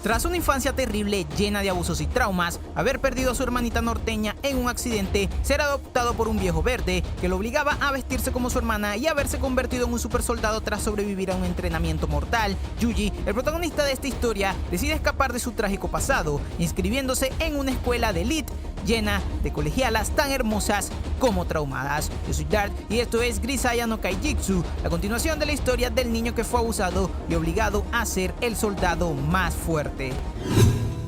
Tras una infancia terrible llena de abusos y traumas, haber perdido a su hermanita norteña en un accidente, ser adoptado por un viejo verde que lo obligaba a vestirse como su hermana y haberse convertido en un supersoldado tras sobrevivir a un entrenamiento mortal, Yuji, el protagonista de esta historia, decide escapar de su trágico pasado, inscribiéndose en una escuela de élite llena de colegialas tan hermosas como traumadas. Yo soy Dart y esto es Grisaya no Kaijitsu, la continuación de la historia del niño que fue abusado y obligado a ser el soldado más fuerte.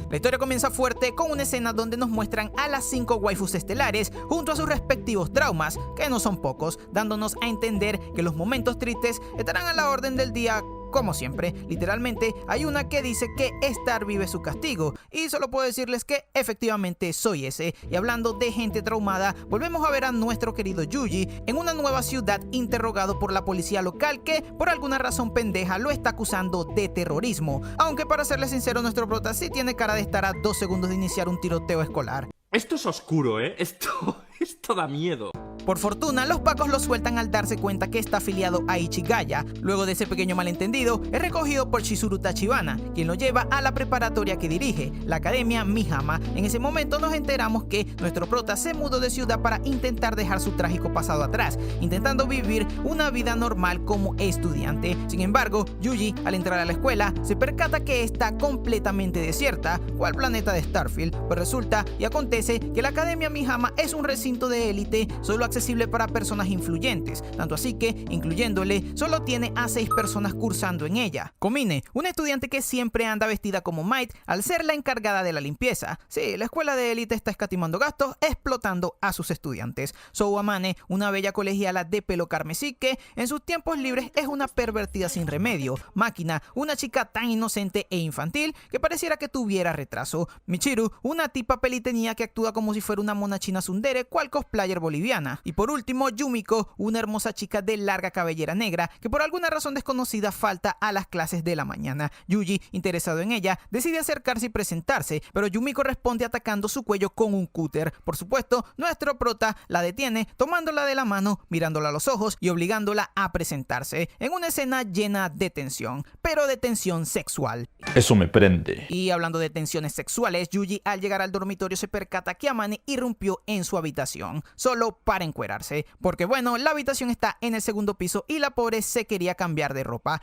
La historia comienza fuerte con una escena donde nos muestran a las 5 waifus estelares junto a sus respectivos traumas, que no son pocos, dándonos a entender que los momentos tristes estarán a la orden del día. Como siempre, literalmente hay una que dice que Star vive su castigo, y solo puedo decirles que efectivamente soy ese. Y hablando de gente traumada, volvemos a ver a nuestro querido Yuji en una nueva ciudad interrogado por la policía local que por alguna razón pendeja lo está acusando de terrorismo, aunque para serles sincero nuestro prota sí tiene cara de estar a 2 segundos de iniciar un tiroteo escolar. Esto es oscuro, Esto da miedo. Por fortuna, los pacos lo sueltan al darse cuenta que está afiliado a Ichigaya. Luego de ese pequeño malentendido, es recogido por Chizuru Tachibana, quien lo lleva a la preparatoria que dirige, la Academia Mihama. En ese momento nos enteramos que nuestro prota se mudó de ciudad para intentar dejar su trágico pasado atrás, intentando vivir una vida normal como estudiante. Sin embargo, Yuji, al entrar a la escuela, se percata que está completamente desierta, cual planeta de Starfield, pues resulta y acontece que la Academia Mihama es un recinto de élite solo accesible para personas influyentes, tanto así que, incluyéndole, solo tiene a 6 personas cursando en ella. Komine, una estudiante que siempre anda vestida como Might al ser la encargada de la limpieza. Sí, la escuela de élite está escatimando gastos, explotando a sus estudiantes. Sou Amane, una bella colegiala de pelo carmesí que, en sus tiempos libres, es una pervertida sin remedio. Máquina, una chica tan inocente e infantil que pareciera que tuviera retraso. Michiru, una tipa pelitenía que actúa como si fuera una mona china tsundere, cual cosplayer boliviana. Y por último, Yumiko, una hermosa chica de larga cabellera negra que por alguna razón desconocida falta a las clases de la mañana. Yuji, interesado en ella, decide acercarse y presentarse, pero Yumiko responde atacando su cuello con un cúter. Por supuesto, nuestro prota la detiene, tomándola de la mano, mirándola a los ojos y obligándola a presentarse, en una escena llena de tensión, pero de tensión sexual. Eso me prende. Y hablando de tensiones sexuales, Yuji al llegar al dormitorio se percata que Amane irrumpió en su habitación, solo para encuerarse, porque bueno, la habitación está en el segundo piso y la pobre se quería cambiar de ropa.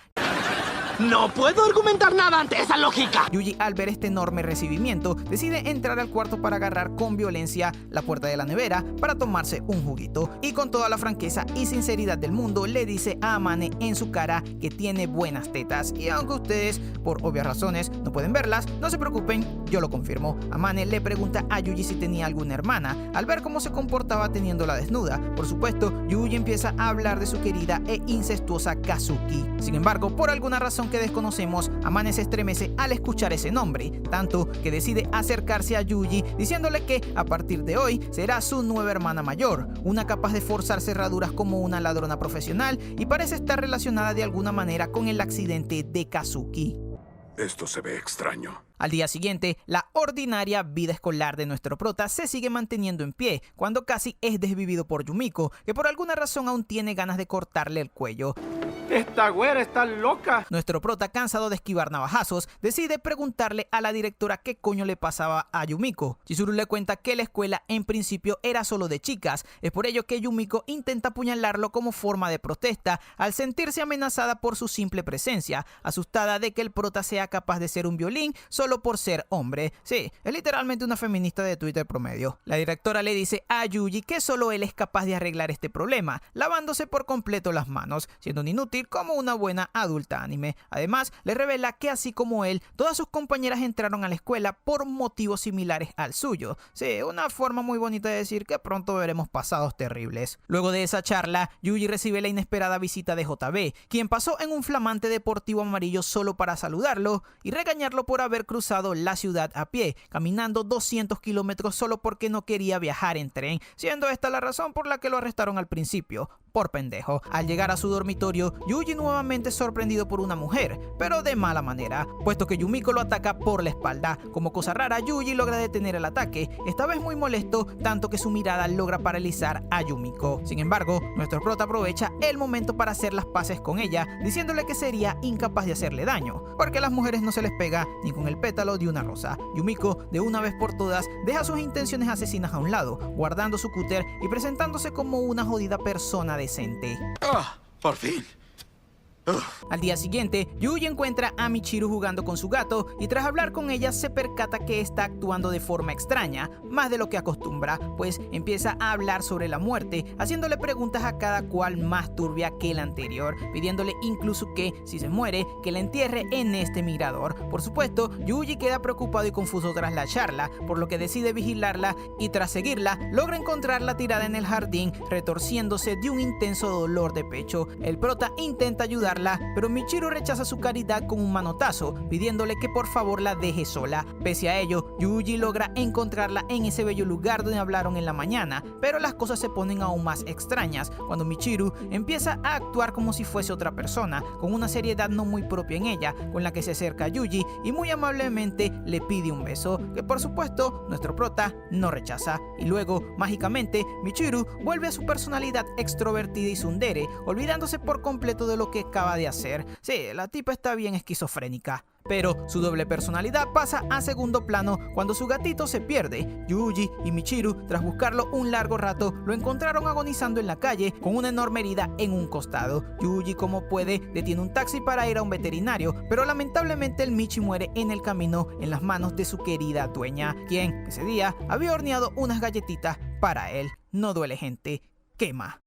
No puedo argumentar nada ante esa lógica. Yuji, al ver este enorme recibimiento, decide entrar al cuarto para agarrar con violencia la puerta de la nevera para tomarse un juguito, y con toda la franqueza y sinceridad del mundo le dice a Amane en su cara que tiene buenas tetas, y aunque ustedes por obvias razones no pueden verlas, no se preocupen, yo lo confirmo. Amane le pregunta a Yuji si tenía alguna hermana, al ver cómo se comportaba teniéndola desnuda. Por supuesto, Yuji empieza a hablar de su querida e incestuosa Kazuki. Sin embargo, por alguna razón que desconocemos, Amane se estremece al escuchar ese nombre, tanto que decide acercarse a Yuji diciéndole que a partir de hoy será su nueva hermana mayor, una capaz de forzar cerraduras como una ladrona profesional y parece estar relacionada de alguna manera con el accidente de Kazuki. Esto se ve extraño. Al día siguiente, la ordinaria vida escolar de nuestro prota se sigue manteniendo en pie, cuando casi es desvivido por Yumiko, que por alguna razón aún tiene ganas de cortarle el cuello. Esta güera está loca. Nuestro prota, cansado de esquivar navajazos, decide preguntarle a la directora qué coño le pasaba a Yumiko. Chizuru le cuenta que la escuela en principio era solo de chicas, es por ello que Yumiko intenta apuñalarlo como forma de protesta al sentirse amenazada por su simple presencia, asustada de que el prota sea capaz de ser un violín solo por ser hombre. Sí, es literalmente una feminista de Twitter promedio. La directora le dice a Yuji que solo él es capaz de arreglar este problema, lavándose por completo las manos, siendo un inútil como una buena adulta anime. Además, le revela que así como él, todas sus compañeras entraron a la escuela por motivos similares al suyo. Sí, una forma muy bonita de decir que pronto veremos pasados terribles. Luego de esa charla, Yuji recibe la inesperada visita de JB, quien pasó en un flamante deportivo amarillo solo para saludarlo y regañarlo por haber cruzado la ciudad a pie, caminando 200 kilómetros solo porque no quería viajar en tren, siendo esta la razón por la que lo arrestaron al principio, por pendejo. Al llegar a su dormitorio, Yuji nuevamente es sorprendido por una mujer, pero de mala manera, puesto que Yumiko lo ataca por la espalda. Como cosa rara, Yuji logra detener el ataque, esta vez muy molesto, tanto que su mirada logra paralizar a Yumiko. Sin embargo, nuestro prota aprovecha el momento para hacer las paces con ella, diciéndole que sería incapaz de hacerle daño, porque a las mujeres no se les pega ni con el pétalo de una rosa. Yumiko, de una vez por todas, deja sus intenciones asesinas a un lado, guardando su cúter y presentándose como una jodida persona decente. ¡Ah! ¡Por fin! Al día siguiente, Yuji encuentra a Michiru jugando con su gato y tras hablar con ella se percata que está actuando de forma extraña, más de lo que acostumbra, pues empieza a hablar sobre la muerte, haciéndole preguntas a cada cual más turbia que la anterior, pidiéndole incluso que, si se muere, que la entierre en este mirador. Por supuesto, Yuji queda preocupado y confuso tras la charla, por lo que decide vigilarla y tras seguirla, logra encontrarla tirada en el jardín, retorciéndose de un intenso dolor de pecho. El prota intenta ayudarla, pero Michiru rechaza su caridad con un manotazo, pidiéndole que por favor la deje sola. Pese a ello, Yuji logra encontrarla en ese bello lugar donde hablaron en la mañana, pero las cosas se ponen aún más extrañas cuando Michiru empieza a actuar como si fuese otra persona, con una seriedad no muy propia en ella, con la que se acerca a Yuji y muy amablemente le pide un beso, que por supuesto nuestro prota no rechaza, y luego, mágicamente, Michiru vuelve a su personalidad extrovertida y tsundere, olvidándose por completo de lo que acaba de hacer. Sí, la tipa está bien esquizofrénica. Pero su doble personalidad pasa a segundo plano cuando su gatito se pierde. Yuji y Michiru, tras buscarlo un largo rato, lo encontraron agonizando en la calle con una enorme herida en un costado. Yuji, como puede, detiene un taxi para ir a un veterinario, pero lamentablemente el Michi muere en el camino en las manos de su querida dueña, quien ese día había horneado unas galletitas para él. No duele, gente, quema.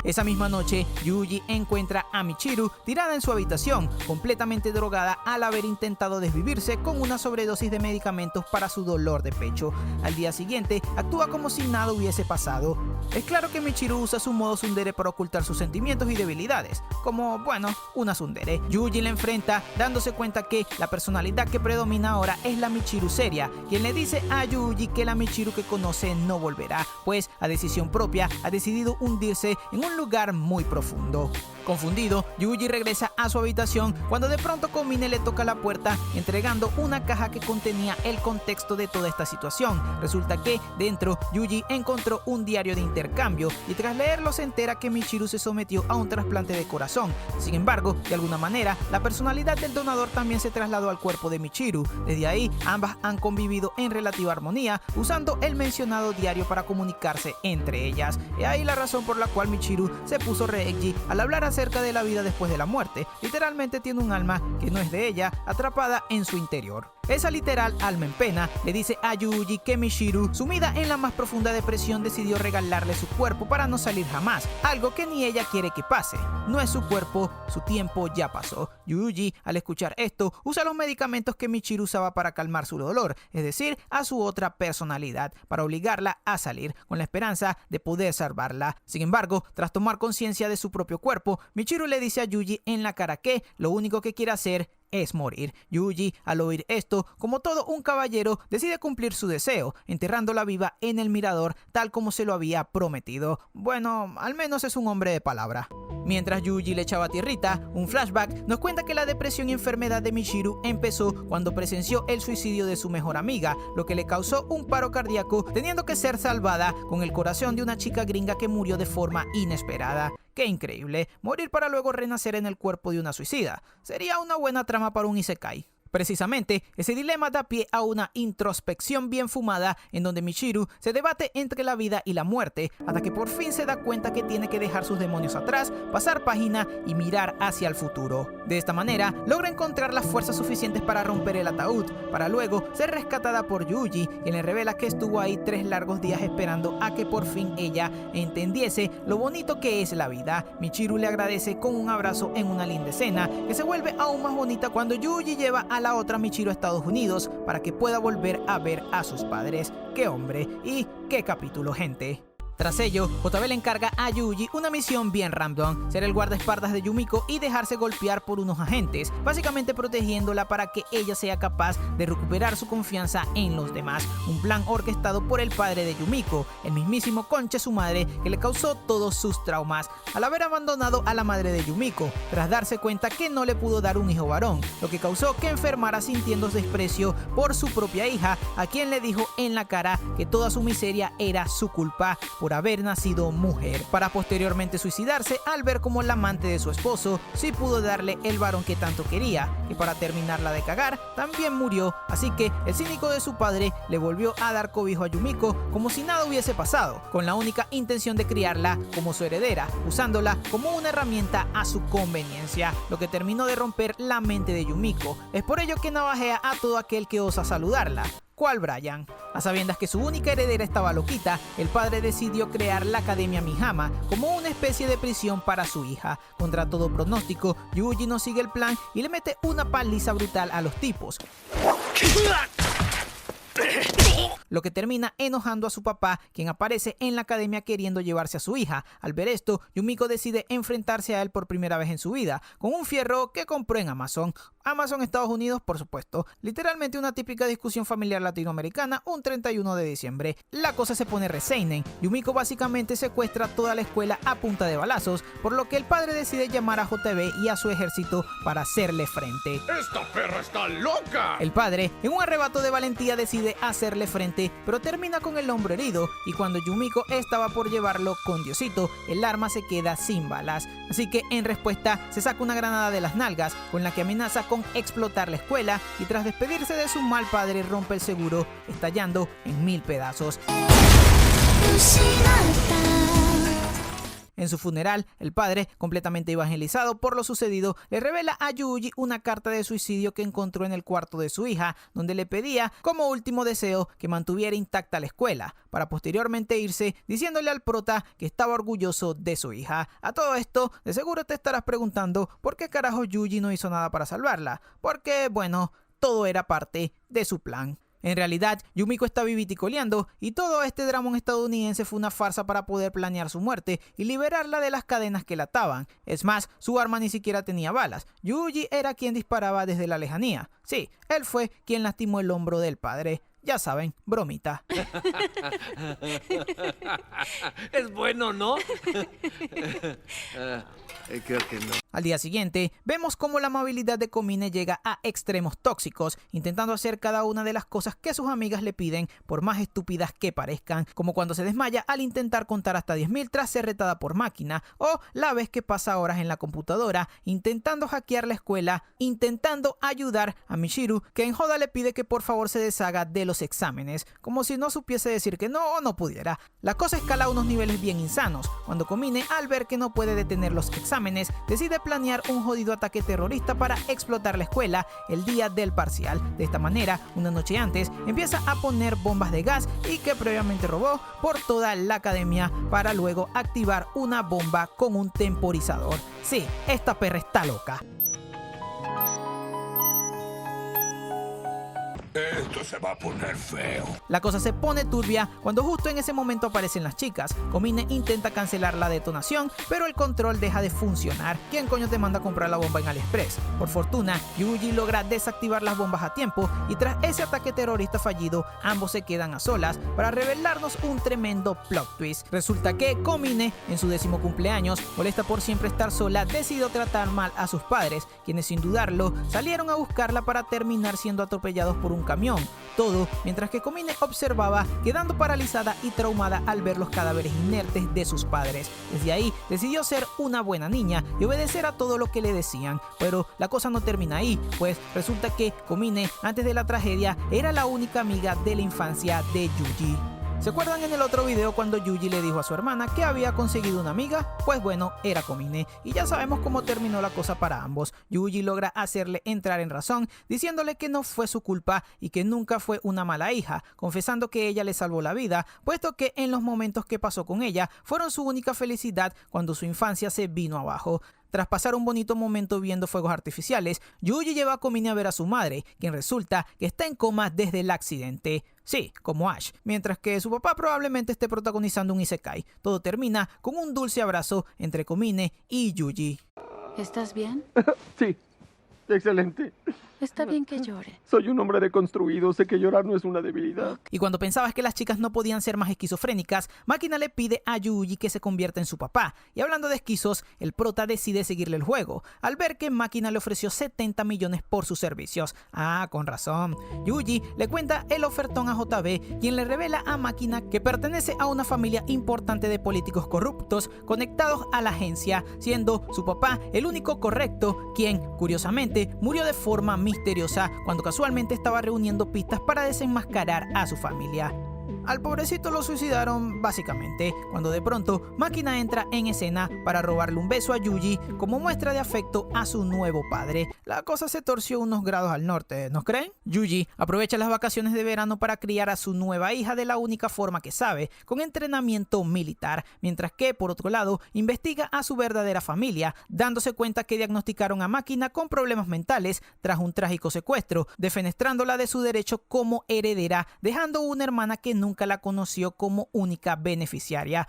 Esa misma noche, Yuji encuentra a Michiru tirada en su habitación, completamente drogada al haber intentado desvivirse con una sobredosis de medicamentos para su dolor de pecho. Al día siguiente, actúa como si nada hubiese pasado. Es claro que Michiru usa su modo tsundere para ocultar sus sentimientos y debilidades, como, bueno, una tsundere. Yuji la enfrenta, dándose cuenta que la personalidad que predomina ahora es la Michiru seria, quien le dice a Yuji que la Michiru que conoce no volverá, pues a decisión propia ha decidido hundirse en un lugar muy profundo. Confundido, Yuji regresa a su habitación cuando de pronto Komine le toca la puerta entregando una caja que contenía el contexto de toda esta situación. Resulta que dentro Yuji encontró un diario de intercambio y tras leerlo se entera que Michiru se sometió a un trasplante de corazón. Sin embargo, de alguna manera, la personalidad del donador también se trasladó al cuerpo de Michiru. Desde ahí, ambas han convivido en relativa armonía, usando el mencionado diario para comunicarse entre ellas. Y ahí la razón por la cual Michiru se puso re-edgy al hablar acerca de la vida después de la muerte. Literalmente tiene un alma que no es de ella, atrapada en su interior. Esa literal alma en pena le dice a Yuji que Michiru, sumida en la más profunda depresión, decidió regalarle su cuerpo para no salir jamás, algo que ni ella quiere que pase. No es su cuerpo, su tiempo ya pasó. Yuji, al escuchar esto, usa los medicamentos que Michiru usaba para calmar su dolor, es decir, a su otra personalidad, para obligarla a salir, con la esperanza de poder salvarla. Sin embargo, tras tomar conciencia de su propio cuerpo, Michiru le dice a Yuji en la cara que lo único que quiere hacer es morir. Yuji, al oír esto, como todo un caballero, decide cumplir su deseo, enterrándola viva en el mirador tal como se lo había prometido. Bueno, al menos es un hombre de palabra. Mientras Yuji le echaba tierrita, un flashback nos cuenta que la depresión y enfermedad de Michiru empezó cuando presenció el suicidio de su mejor amiga, lo que le causó un paro cardíaco, teniendo que ser salvada con el corazón de una chica gringa que murió de forma inesperada. ¡Qué increíble! Morir para luego renacer en el cuerpo de una suicida. Sería una buena trama para un isekai. Precisamente, ese dilema da pie a una introspección bien fumada en donde Michiru se debate entre la vida y la muerte, hasta que por fin se da cuenta que tiene que dejar sus demonios atrás, pasar página y mirar hacia el futuro. De esta manera, logra encontrar las fuerzas suficientes para romper el ataúd, para luego ser rescatada por Yuji, quien le revela que estuvo ahí 3 largos días esperando a que por fin ella entendiese lo bonito que es la vida. Michiru le agradece con un abrazo en una linda escena, que se vuelve aún más bonita cuando Yuji lleva a la otra Michiru a Estados Unidos para que pueda volver a ver a sus padres. ¡Qué hombre! Y qué capítulo, gente. Tras ello, JB le encarga a Yuji una misión bien random, ser el guardaespaldas de Yumiko y dejarse golpear por unos agentes, básicamente protegiéndola para que ella sea capaz de recuperar su confianza en los demás. Un plan orquestado por el padre de Yumiko, el mismísimo conche su madre, que le causó todos sus traumas al haber abandonado a la madre de Yumiko, tras darse cuenta que no le pudo dar un hijo varón, lo que causó que enfermara sintiendo desprecio por su propia hija, a quien le dijo en la cara que toda su miseria era su culpa por haber nacido mujer, para posteriormente suicidarse al ver como la amante de su esposo sí pudo darle el varón que tanto quería, y para terminarla de cagar también murió. Así que el cínico de su padre le volvió a dar cobijo a Yumiko como si nada hubiese pasado, con la única intención de criarla como su heredera, usándola como una herramienta a su conveniencia, lo que terminó de romper la mente de Yumiko. Es por ello que navajea a todo aquel que osa saludarla. ¿Cuál Brian? A sabiendas que su única heredera estaba loquita, el padre decidió crear la Academia Mihama como una especie de prisión para su hija. Contra todo pronóstico, Yuji no sigue el plan y le mete una paliza brutal a los tipos, lo que termina enojando a su papá, quien aparece en la academia queriendo llevarse a su hija. Al ver esto, Yumiko decide enfrentarse a él por primera vez en su vida, con un fierro que compró en Amazon, Estados Unidos, por supuesto. Literalmente una típica discusión familiar latinoamericana un 31 de diciembre. La cosa se pone re seinen. Yumiko básicamente secuestra toda la escuela a punta de balazos, por lo que el padre decide llamar a JB y a su ejército para hacerle frente. ¡Esta perra está loca! El padre, en un arrebato de valentía, decide hacerle frente, pero termina con el hombro herido, y cuando Yumiko estaba por llevarlo con Diosito, el arma se queda sin balas. Así que en respuesta se saca una granada de las nalgas, con la que amenaza con explotar la escuela, y tras despedirse de su mal padre rompe el seguro, estallando en 1000 pedazos. En su funeral, el padre, completamente evangelizado por lo sucedido, le revela a Yuji una carta de suicidio que encontró en el cuarto de su hija, donde le pedía como último deseo que mantuviera intacta la escuela, para posteriormente irse diciéndole al prota que estaba orgulloso de su hija. A todo esto, de seguro te estarás preguntando por qué carajo Yuji no hizo nada para salvarla, porque bueno, todo era parte de su plan. En realidad, Yumiko está viviticoleando y todo este dramón estadounidense fue una farsa para poder planear su muerte y liberarla de las cadenas que la ataban. Es más, su arma ni siquiera tenía balas. Yuji era quien disparaba desde la lejanía. Sí, él fue quien lastimó el hombro del padre. Ya saben, bromita. Es bueno, ¿no? Creo que no. Al día siguiente, vemos cómo la amabilidad de Komine llega a extremos tóxicos, intentando hacer cada una de las cosas que sus amigas le piden, por más estúpidas que parezcan, como cuando se desmaya al intentar contar hasta 10.000 tras ser retada por máquina, o la vez que pasa horas en la computadora intentando hackear la escuela, intentando ayudar a Michiru, que en joda le pide que por favor se deshaga de los exámenes, como si no supiese decir que no o no pudiera. La cosa escala a unos niveles bien insanos, cuando Komine, al ver que no puede detener los exámenes, decide planear un jodido ataque terrorista para explotar la escuela el día del parcial. De esta manera, una noche antes, empieza a poner bombas de gas y que previamente robó por toda la academia, para luego activar una bomba con un temporizador. Sí, esta perra está loca. Esto se va a poner feo. La cosa se pone turbia cuando justo en ese momento aparecen las chicas. Komine intenta cancelar la detonación, pero el control deja de funcionar. ¿Quién coño te manda a comprar la bomba en AliExpress? Por fortuna, Yuji logra desactivar las bombas a tiempo, y tras ese ataque terrorista fallido, ambos se quedan a solas para revelarnos un tremendo plot twist. Resulta que Komine, en su 10º cumpleaños, molesta por siempre estar sola, decidió tratar mal a sus padres, quienes sin dudarlo salieron a buscarla para terminar siendo atropellados por un camión. Todo mientras que Komine observaba, quedando paralizada y traumada al ver los cadáveres inertes de sus padres. Desde ahí decidió ser una buena niña y obedecer a todo lo que le decían, pero la cosa no termina ahí, pues resulta que Komine, antes de la tragedia, era la única amiga de la infancia de Yuji. ¿Se acuerdan en el otro video cuando Yuji le dijo a su hermana que había conseguido una amiga? Pues bueno, era Komine, y ya sabemos cómo terminó la cosa para ambos. Yuji logra hacerle entrar en razón, diciéndole que no fue su culpa y que nunca fue una mala hija, confesando que ella le salvó la vida, puesto que en los momentos que pasó con ella fueron su única felicidad cuando su infancia se vino abajo. tras pasar un bonito momento viendo fuegos artificiales, Yuji lleva a Komine a ver a su madre, quien resulta que está en coma desde el accidente. Sí, como Ash, mientras que su papá probablemente esté protagonizando un isekai. Todo termina con un dulce abrazo entre Komine y Yuji. ¿Estás bien? Sí, excelente. Está bien que llore. Soy un hombre deconstruido, sé que llorar no es una debilidad. Y cuando pensabas que las chicas no podían ser más esquizofrénicas, Makina le pide a Yuji que se convierta en su papá. Y hablando de esquizos, el prota decide seguirle el juego, al ver que Makina le ofreció 70 millones por sus servicios. Ah, con razón. Yuji le cuenta el ofertón a JB, quien le revela a Makina que pertenece a una familia importante de políticos corruptos conectados a la agencia, siendo su papá el único correcto, quien, curiosamente, murió de forma misteriosa cuando casualmente estaba reuniendo pistas para desenmascarar a su familia. Al pobrecito lo suicidaron básicamente, cuando de pronto Makina entra en escena para robarle un beso a Yuji como muestra de afecto a su nuevo padre. La cosa se torció unos grados al norte, ¿no creen? Yuji aprovecha las vacaciones de verano para criar a su nueva hija de la única forma que sabe, con entrenamiento militar, mientras que, por otro lado, investiga a su verdadera familia, dándose cuenta que diagnosticaron a Makina con problemas mentales tras un trágico secuestro, defenestrándola de su derecho como heredera, dejando una hermana que nunca la conoció como única beneficiaria.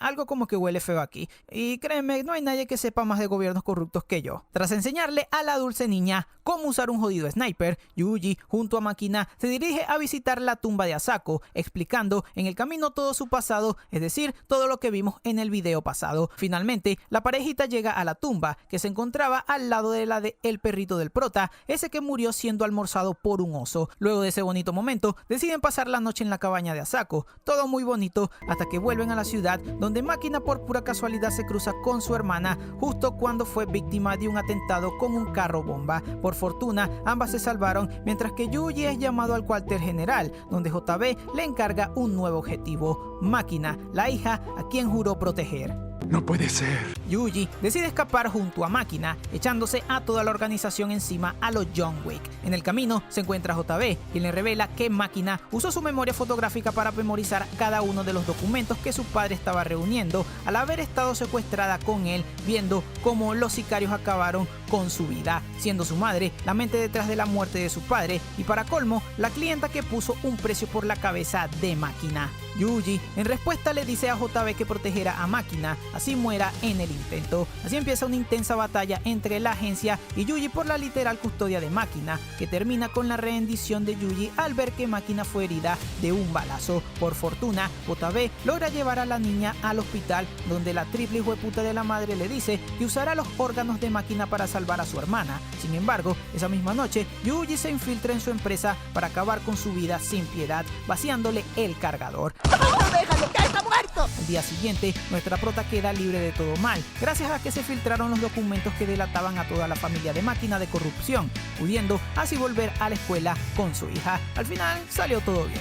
Algo como que huele feo aquí. Y créeme, no hay nadie que sepa más de gobiernos corruptos que yo. Tras enseñarle a la dulce niña cómo usar un jodido sniper, Yuji, junto a Makina, se dirige a visitar la tumba de Asako, explicando en el camino todo su pasado, es decir, todo lo que vimos en el video pasado. Finalmente, la parejita llega a la tumba, que se encontraba al lado de la de el perrito del prota, ese que murió siendo almorzado por un oso. Luego de ese bonito momento, deciden pasar la noche en la cabaña de Asako, todo muy bonito, hasta que vuelven a la ciudad, donde Makina por pura casualidad se cruza con su hermana justo cuando fue víctima de un atentado con un carro bomba. Por fortuna, ambas se salvaron, mientras que Yuji es llamado al cuartel general, donde JB le encarga un nuevo objetivo: Makina, la hija a quien juró proteger. No puede ser. Yuji decide escapar junto a Makina, echándose a toda la organización encima a los John Wick. En el camino se encuentra JB, quien le revela que Makina usó su memoria fotográfica para memorizar cada uno de los documentos que su padre estaba reuniendo al haber estado secuestrada con él, viendo cómo los sicarios acabaron con su vida, siendo su madre la mente detrás de la muerte de su padre y, para colmo, la clienta que puso un precio por la cabeza de Makina. Yuji en respuesta le dice a JB que protegerá a Makina, así muera en el intento. Así empieza una intensa batalla entre la agencia y Yuji por la literal custodia de Makina, que termina con la rendición de Yuji al ver que Makina fue herida de un balazo. Por fortuna, JB logra llevar a la niña al hospital, donde la triple hijueputa de la madre le dice que usará los órganos de Makina para salvar a su hermana. Sin embargo, esa misma noche, Yuji se infiltra en su empresa para acabar con su vida sin piedad, vaciándole el cargador. ¡Déjalo, que está muerto! Al día siguiente, nuestra prota queda libre de todo mal, gracias a que se filtraron los documentos que delataban a toda la familia de Makina de corrupción, pudiendo así volver a la escuela con su hija. Al final, salió todo bien.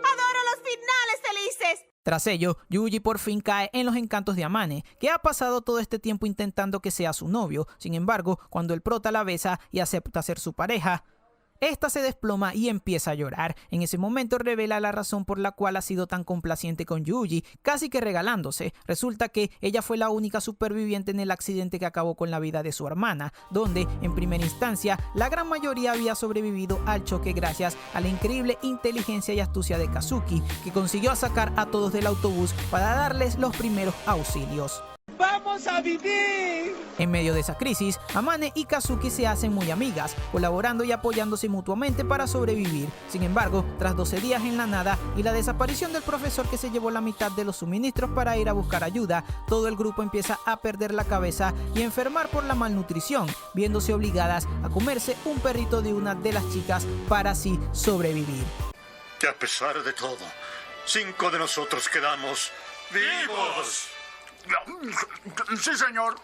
¡Adoro los finales felices! Tras ello, Yuji por fin cae en los encantos de Amane, que ha pasado todo este tiempo intentando que sea su novio. Sin embargo, cuando el prota la besa y acepta ser su pareja, esta se desploma y empieza a llorar. En ese momento revela la razón por la cual ha sido tan complaciente con Yuji, casi que regalándose. Resulta que ella fue la única superviviente en el accidente que acabó con la vida de su hermana, donde, en primera instancia, la gran mayoría había sobrevivido al choque gracias a la increíble inteligencia y astucia de Kazuki, que consiguió sacar a todos del autobús para darles los primeros auxilios. ¡Vamos a vivir! En medio de esa crisis, Amane y Kazuki se hacen muy amigas, colaborando y apoyándose mutuamente para sobrevivir. Sin embargo, tras 12 días en la nada y la desaparición del profesor que se llevó la mitad de los suministros para ir a buscar ayuda, todo el grupo empieza a perder la cabeza y a enfermar por la malnutrición, viéndose obligadas a comerse un perrito de una de las chicas para así sobrevivir. Que a pesar de todo, 5 de nosotros quedamos vivos. Sí, señor.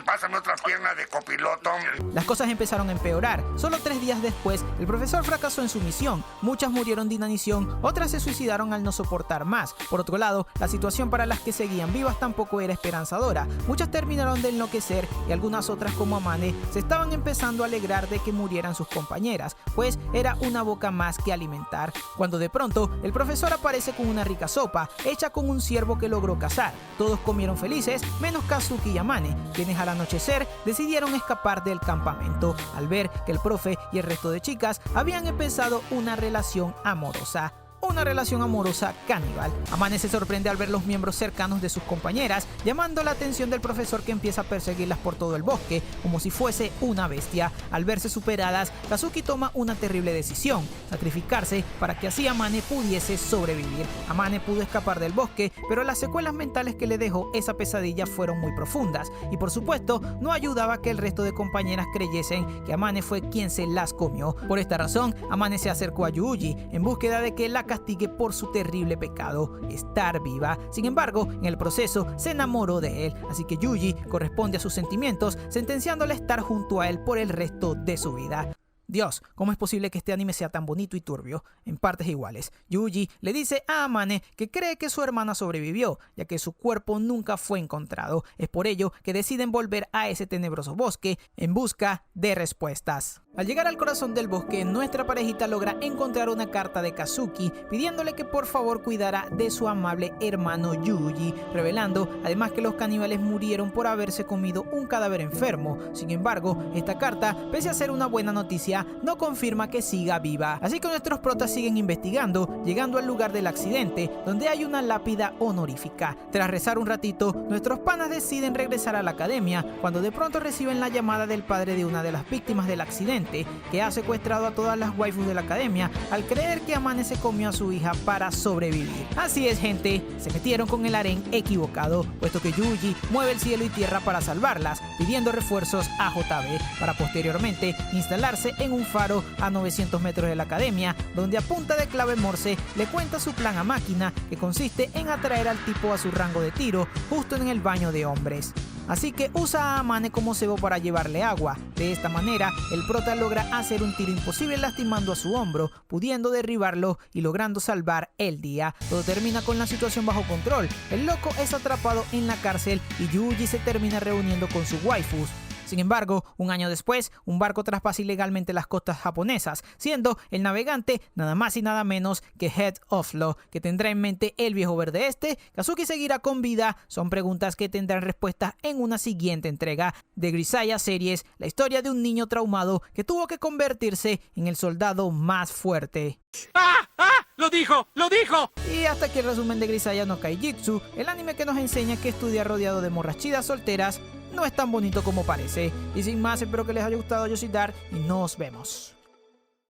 Pásame otra pierna de copiloto. Las cosas empezaron a empeorar. Solo 3 días después, el profesor fracasó en su misión. Muchas murieron de inanición, otras se suicidaron al no soportar más. Por otro lado, la situación para las que seguían vivas tampoco era esperanzadora. Muchas terminaron de enloquecer y algunas otras, como Amane, se estaban empezando a alegrar de que murieran sus compañeras, pues era una boca más que alimentar. Cuando de pronto, el profesor aparece con una rica sopa, hecha con un ciervo que logró cazar. Todo todos comieron felices, menos Kazuki y Amane, quienes al anochecer decidieron escapar del campamento, al ver que el profe y el resto de chicas habían empezado una relación amorosa. Una relación amorosa caníbal. Amane se sorprende al ver los miembros cercanos de sus compañeras, llamando la atención del profesor, que empieza a perseguirlas por todo el bosque, como si fuese una bestia. Al verse superadas, Kazuki toma una terrible decisión: sacrificarse para que así Amane pudiese sobrevivir. Amane pudo escapar del bosque, pero las secuelas mentales que le dejó esa pesadilla fueron muy profundas, y por supuesto no ayudaba que el resto de compañeras creyesen que Amane fue quien se las comió. Por esta razón, Amane se acercó a Yuji en búsqueda de que la castigue por su terrible pecado, estar viva. Sin embargo, en el proceso se enamoró de él, así que Yuji corresponde a sus sentimientos, sentenciándole a estar junto a él por el resto de su vida. Dios, ¿cómo es posible que este anime sea tan bonito y turbio? En partes iguales. Yuji le dice a Amane que cree que su hermana sobrevivió, ya que su cuerpo nunca fue encontrado. Es por ello que deciden volver a ese tenebroso bosque en busca de respuestas. Al llegar al corazón del bosque, nuestra parejita logra encontrar una carta de Kazuki pidiéndole que por favor cuidara de su amable hermano Yuji, revelando además que los caníbales murieron por haberse comido un cadáver enfermo. Sin embargo, esta carta, pese a ser una buena noticia, no confirma que siga viva. Así que nuestros protas siguen investigando, llegando al lugar del accidente, donde hay una lápida honorífica. Tras rezar un ratito, nuestros panas deciden regresar a la academia, cuando de pronto reciben la llamada del padre de una de las víctimas del accidente, que ha secuestrado a todas las waifus de la academia al creer que Amane se comió a su hija para sobrevivir. Así es, gente, se metieron con el harén equivocado, puesto que Yuji mueve el cielo y tierra para salvarlas, pidiendo refuerzos a JB, para posteriormente instalarse en un faro a 900 metros de la academia, donde a punta de clave Morse le cuenta su plan a Máquina, que consiste en atraer al tipo a su rango de tiro justo en el baño de hombres. Así que usa a Amane como cebo para llevarle agua. De esta manera, el prota logra hacer un tiro imposible lastimando a su hombro, pudiendo derribarlo y logrando salvar el día. Todo termina con la situación bajo control. El loco es atrapado en la cárcel y Yuji se termina reuniendo con sus waifus. Sin embargo, un año después, un barco traspasa ilegalmente las costas japonesas, siendo el navegante nada más y nada menos que Head of Law. ¿Qué tendrá en mente el viejo verde este? ¿Kazuki seguirá con vida? Son preguntas que tendrán respuesta en una siguiente entrega de Grisaya Series, la historia de un niño traumado que tuvo que convertirse en el soldado más fuerte. ¡Ah! ¡Ah! ¡Lo dijo! ¡Lo dijo! Y hasta aquí el resumen de Grisaya no Kaijitsu, el anime que nos enseña que estudiar rodeado de morras chidas solteras no es tan bonito como parece. Y sin más, espero que les haya gustado. Yo soy Dar y nos vemos.